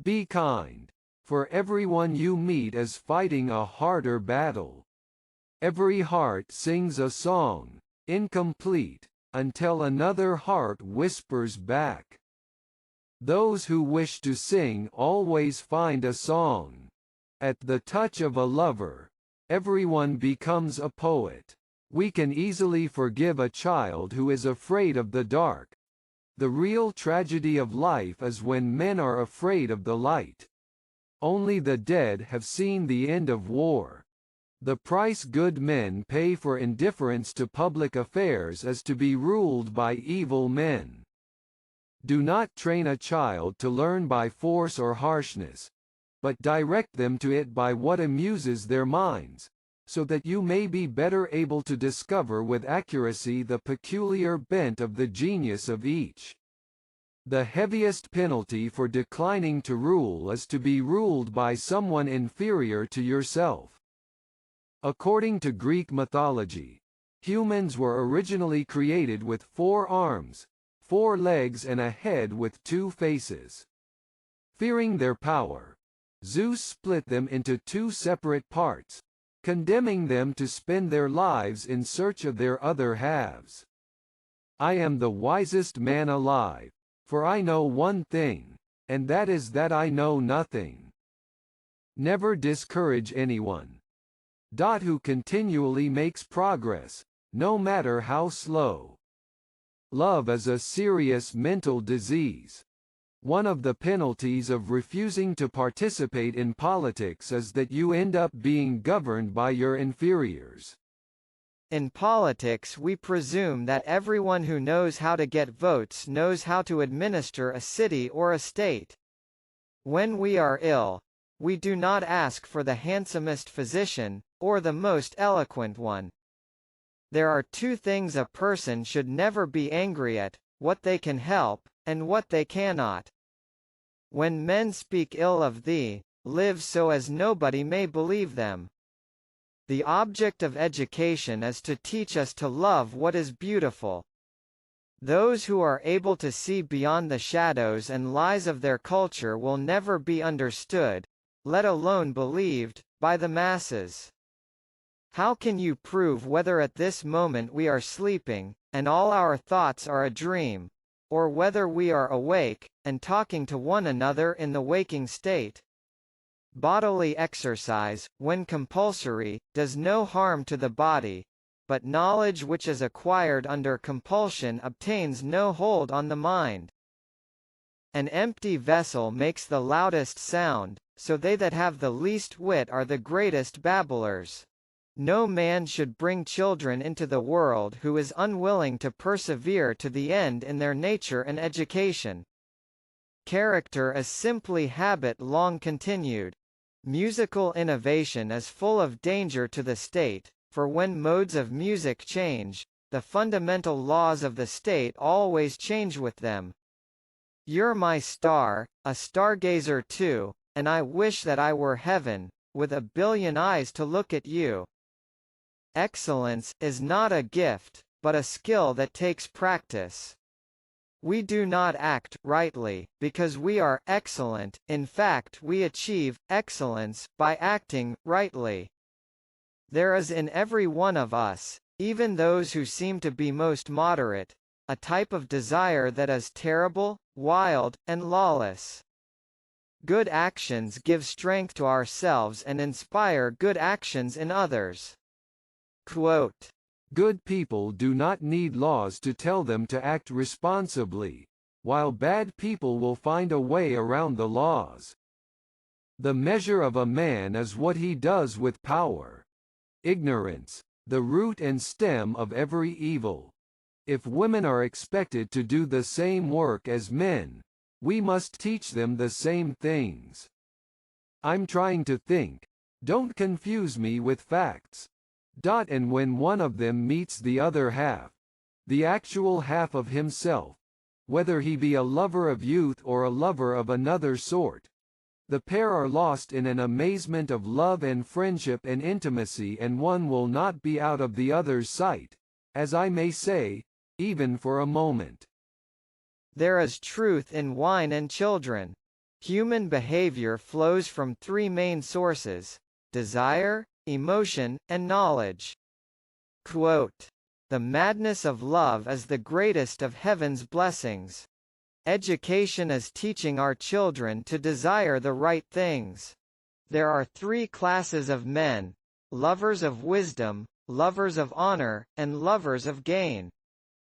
Be kind, for everyone you meet is fighting a harder battle. Every heart sings a song, incomplete, until another heart whispers back. Those who wish to sing always find a song. At the touch of a lover, everyone becomes a poet. We can easily forgive a child who is afraid of the dark. The real tragedy of life is when men are afraid of the light. Only the dead have seen the end of war. The price good men pay for indifference to public affairs is to be ruled by evil men. Do not train a child to learn by force or harshness, but direct them to it by what amuses their minds, so that you may be better able to discover with accuracy the peculiar bent of the genius of each. The heaviest penalty for declining to rule is to be ruled by someone inferior to yourself. According to Greek mythology, humans were originally created with 4 arms, 4 legs and a head with 2 faces. Fearing their power, Zeus split them into 2 separate parts, condemning them to spend their lives in search of their other halves. I am the wisest man alive, for I know one thing, and that is that I know nothing. Never discourage anyone who continually makes progress, no matter how slow. Love is a serious mental disease. One of the penalties of refusing to participate in politics is that you end up being governed by your inferiors. In politics we presume that everyone who knows how to get votes knows how to administer a city or a state. When we are ill, we do not ask for the handsomest physician, or the most eloquent one. There are 2 things a person should never be angry at, what they can help, and what they cannot. When men speak ill of thee, live so as nobody may believe them. The object of education is to teach us to love what is beautiful. Those who are able to see beyond the shadows and lies of their culture will never be understood, let alone believed, by the masses. How can you prove whether at this moment we are sleeping, and all our thoughts are a dream, or whether we are awake, and talking to one another in the waking state? Bodily exercise, when compulsory, does no harm to the body, but knowledge which is acquired under compulsion obtains no hold on the mind. An empty vessel makes the loudest sound, so they that have the least wit are the greatest babblers. No man should bring children into the world who is unwilling to persevere to the end in their nature and education. Character is simply habit long continued. Musical innovation is full of danger to the state, for when modes of music change, the fundamental laws of the state always change with them. You're my star, a stargazer too, and I wish that I were heaven, with a billion eyes to look at you. Excellence is not a gift, but a skill that takes practice. We do not act rightly, because we are excellent, in fact we achieve excellence by acting rightly. There is in every one of us, even those who seem to be most moderate, a type of desire that is terrible, wild, and lawless. Good actions give strength to ourselves and inspire good actions in others. Quote, Good people do not need laws to tell them to act responsibly, while bad people will find a way around the laws. The measure of a man is what he does with power. Ignorance, the root and stem of every evil. If women are expected to do the same work as men, we must teach them the same things. I'm trying to think. Don't confuse me with facts. And when one of them meets the other half, the actual half of himself, whether he be a lover of youth or a lover of another sort, the pair are lost in an amazement of love and friendship and intimacy, and one will not be out of the other's sight, as I may say, even for a moment. There is truth in wine and children. Human behavior flows from three main sources: desire, emotion, and knowledge. Quote, "The madness of love is the greatest of heaven's blessings. Education is teaching our children to desire the right things. There are three classes of men: lovers of wisdom, lovers of honor, and lovers of gain.